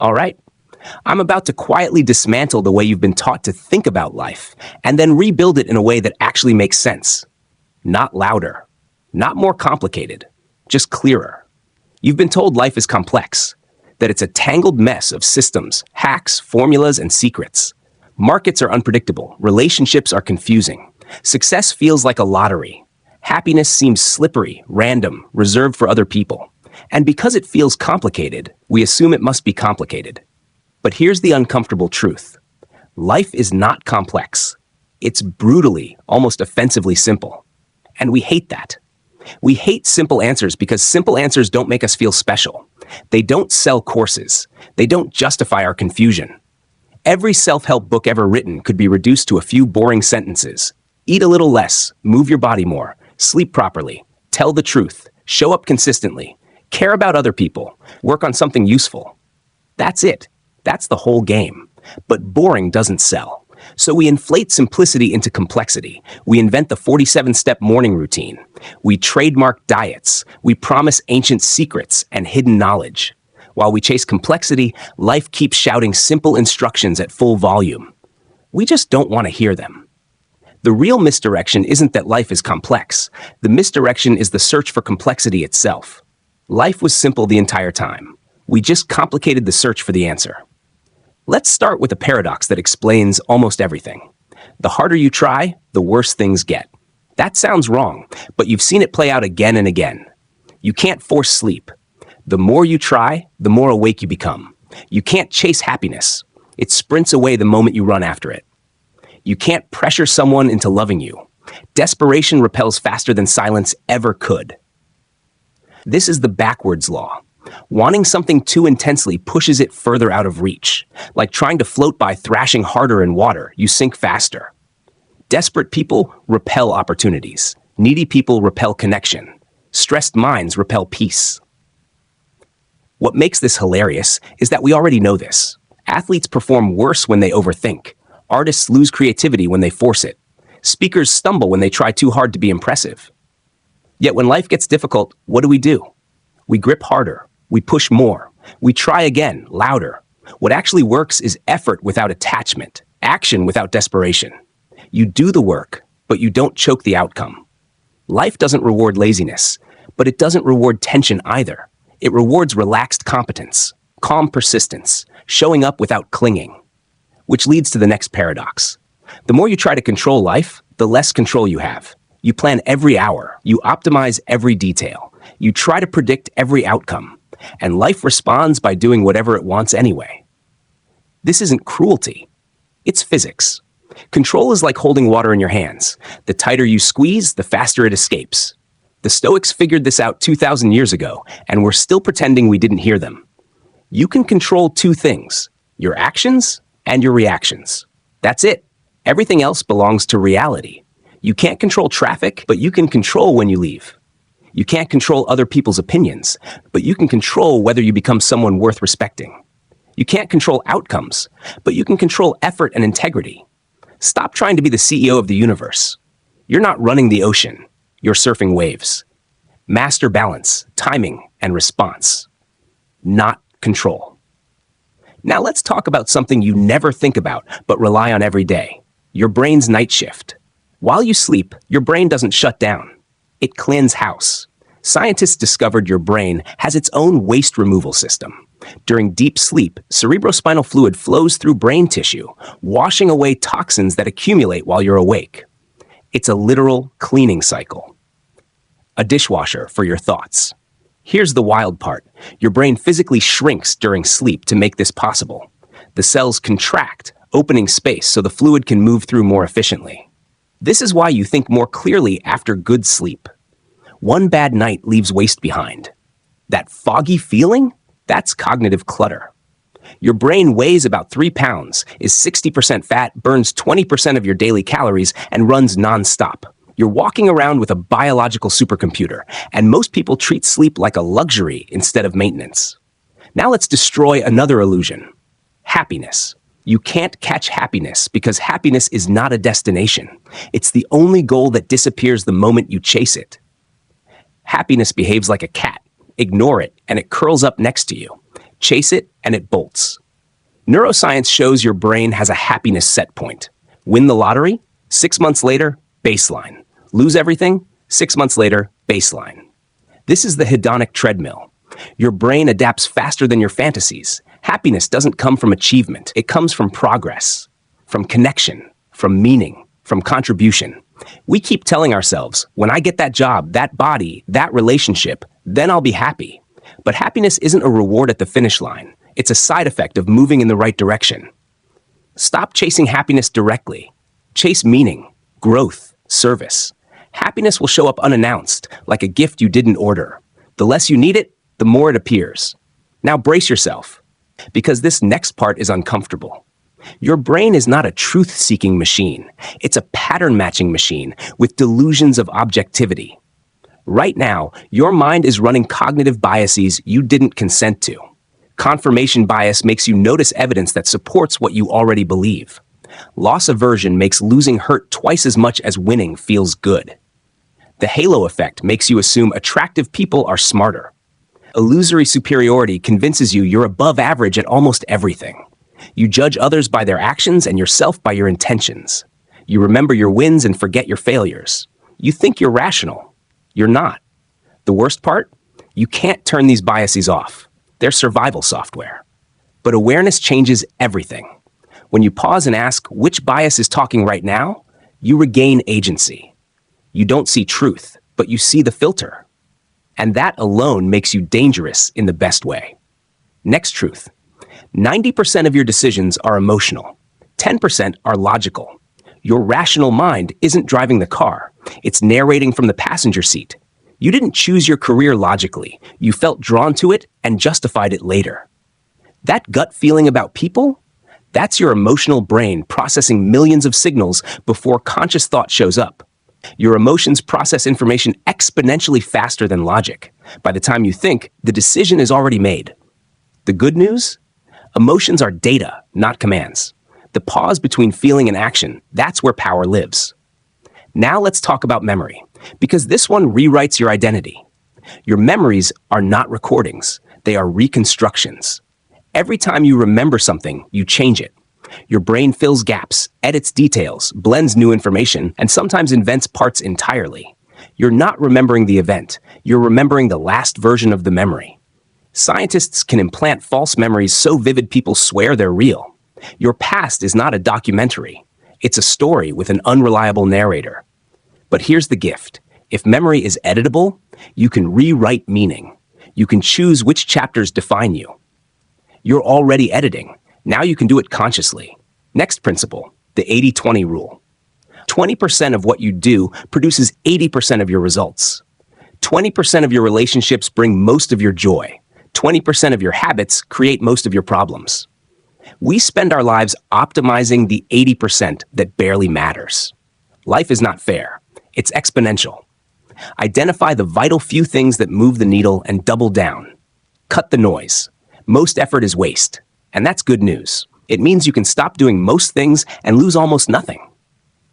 All right. I'm about to quietly dismantle the way you've been taught to think about life and then rebuild it in a way that actually makes sense. Not louder, not more complicated, just clearer. You've been told life is complex, that it's a tangled mess of systems, hacks, formulas, and secrets. Markets are unpredictable, relationships are confusing. Success feels like a lottery. Happiness seems slippery, random, reserved for other people. And because it feels complicated, we assume it must be complicated. But here's the uncomfortable truth. Life is not complex. It's brutally, almost offensively simple. And we hate that. We hate simple answers because simple answers don't make us feel special. They don't sell courses. They don't justify our confusion. Every self-help book ever written could be reduced to a few boring sentences. Eat a little less, move your body more, sleep properly, tell the truth, show up consistently, care about other people, work on something useful. That's it. That's the whole game. But boring doesn't sell. So we inflate simplicity into complexity. We invent the 47-step morning routine. We trademark diets. We promise ancient secrets and hidden knowledge. While we chase complexity, life keeps shouting simple instructions at full volume. We just don't want to hear them. The real misdirection isn't that life is complex. The misdirection is the search for complexity itself. Life was simple the entire time. We just complicated the search for the answer. Let's start with a paradox that explains almost everything. The harder you try, the worse things get. That sounds wrong, but you've seen it play out again and again. You can't force sleep. The more you try, the more awake you become. You can't chase happiness. It sprints away the moment you run after it. You can't pressure someone into loving you. Desperation repels faster than silence ever could. This is the backwards law. Wanting something too intensely pushes it further out of reach. Like trying to float by thrashing harder in water, you sink faster. Desperate people repel opportunities. Needy people repel connection. Stressed minds repel peace. What makes this hilarious is that we already know this. Athletes perform worse when they overthink. Artists lose creativity when they force it. Speakers stumble when they try too hard to be impressive. Yet when life gets difficult, what do? We grip harder. We push more. We try again, louder. What actually works is effort without attachment, action without desperation. You do the work, but you don't choke the outcome. Life doesn't reward laziness, but it doesn't reward tension either. It rewards relaxed competence, calm persistence, showing up without clinging. Which leads to the next paradox. The more you try to control life, the less control you have. You plan every hour. You optimize every detail. You try to predict every outcome. And life responds by doing whatever it wants anyway. This isn't cruelty. It's physics. Control is like holding water in your hands. The tighter you squeeze, the faster it escapes. The Stoics figured this out 2,000 years ago, and we're still pretending we didn't hear them. You can control two things, your actions and your reactions. That's it. Everything else belongs to reality. You can't control traffic, but you can control when you leave. You can't control other people's opinions, but you can control whether you become someone worth respecting. You can't control outcomes, but you can control effort and integrity. Stop trying to be the CEO of the universe. You're not running the ocean. You're surfing waves. Master balance, timing, and response. Not control. Now let's talk about something you never think about, but rely on every day. Your brain's night shift. While you sleep, your brain doesn't shut down. It cleans house. Scientists discovered your brain has its own waste removal system. During deep sleep, cerebrospinal fluid flows through brain tissue, washing away toxins that accumulate while you're awake. It's a literal cleaning cycle. A dishwasher for your thoughts. Here's the wild part. Your brain physically shrinks during sleep to make this possible. The cells contract, opening space so the fluid can move through more efficiently. This is why you think more clearly after good sleep. One bad night leaves waste behind. That foggy feeling? That's cognitive clutter. Your brain weighs about 3 pounds, is 60% fat, burns 20% of your daily calories, and runs nonstop. You're walking around with a biological supercomputer, and most people treat sleep like a luxury instead of maintenance. Now let's destroy another illusion. Happiness. You can't catch happiness because happiness is not a destination. It's the only goal that disappears the moment you chase it. Happiness behaves like a cat. Ignore it, and it curls up next to you. Chase it, and it bolts. Neuroscience shows your brain has a happiness set point. Win the lottery, 6 months later, baseline. Lose everything, 6 months later, baseline. This is the hedonic treadmill. Your brain adapts faster than your fantasies. Happiness doesn't come from achievement. It comes from progress, from connection, from meaning, from contribution. We keep telling ourselves, when I get that job, that body, that relationship, then I'll be happy. But happiness isn't a reward at the finish line. It's a side effect of moving in the right direction. Stop chasing happiness directly. Chase meaning, growth, service. Happiness will show up unannounced, like a gift you didn't order. The less you need it, the more it appears. Now brace yourself, because this next part is uncomfortable. Your brain is not a truth-seeking machine. It's a pattern-matching machine with delusions of objectivity. Right now, your mind is running cognitive biases you didn't consent to. Confirmation bias makes you notice evidence that supports what you already believe. Loss aversion makes losing hurt twice as much as winning feels good. The halo effect makes you assume attractive people are smarter. Illusory superiority convinces you you're above average at almost everything. You judge others by their actions and yourself by your intentions. You remember your wins and forget your failures. You think you're rational. You're not. The worst part? You can't turn these biases off. They're survival software. But awareness changes everything. When you pause and ask which bias is talking right now, you regain agency. You don't see truth, but you see the filter. And that alone makes you dangerous in the best way. Next truth. 90% of your decisions are emotional. 10% are logical. Your rational mind isn't driving the car. It's narrating from the passenger seat. You didn't choose your career logically. You felt drawn to it and justified it later. That gut feeling about people? That's your emotional brain processing millions of signals before conscious thought shows up. Your emotions process information exponentially faster than logic. By the time you think, the decision is already made. The good news? Emotions are data, not commands. The pause between feeling and action, that's where power lives. Now let's talk about memory, because this one rewrites your identity. Your memories are not recordings, they are reconstructions. Every time you remember something, you change it. Your brain fills gaps, edits details, blends new information, and sometimes invents parts entirely. You're not remembering the event, you're remembering the last version of the memory. Scientists can implant false memories so vivid people swear they're real. Your past is not a documentary. It's a story with an unreliable narrator. But here's the gift. If memory is editable, you can rewrite meaning. You can choose which chapters define you. You're already editing. Now you can do it consciously. Next principle, the 80-20 rule. 20% of what you do produces 80% of your results. 20% of your relationships bring most of your joy. 20% of your habits create most of your problems. We spend our lives optimizing the 80% that barely matters. Life is not fair. It's exponential. Identify the vital few things that move the needle and double down. Cut the noise. Most effort is waste. And that's good news. It means you can stop doing most things and lose almost nothing.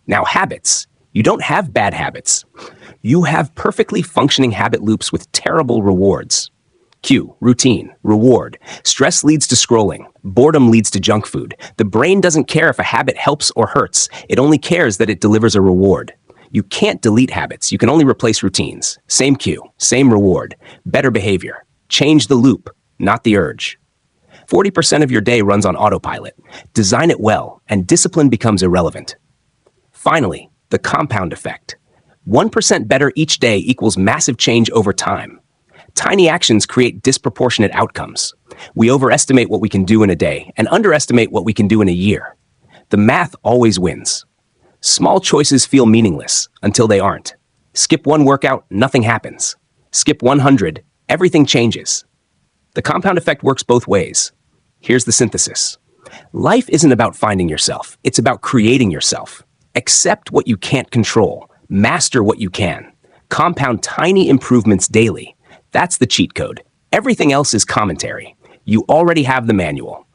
Now, habits. You don't have bad habits. You have perfectly functioning habit loops with terrible rewards. Cue, routine, reward. Stress leads to scrolling. Boredom leads to junk food. The brain doesn't care if a habit helps or hurts. It only cares that it delivers a reward. You can't delete habits. You can only replace routines. Same cue, same reward. Better behavior. Change the loop, not the urge. 40% of your day runs on autopilot. Design it well, and discipline becomes irrelevant. Finally, the compound effect. 1% better each day equals massive change over time. Tiny actions create disproportionate outcomes. We overestimate what we can do in a day and underestimate what we can do in a year. The math always wins. Small choices feel meaningless until they aren't. Skip one workout, nothing happens. Skip 100, everything changes. The compound effect works both ways. Here's the synthesis. Life isn't about finding yourself. It's about creating yourself. Accept what you can't control. Master what you can. Compound tiny improvements daily. That's the cheat code. Everything else is commentary. You already have the manual.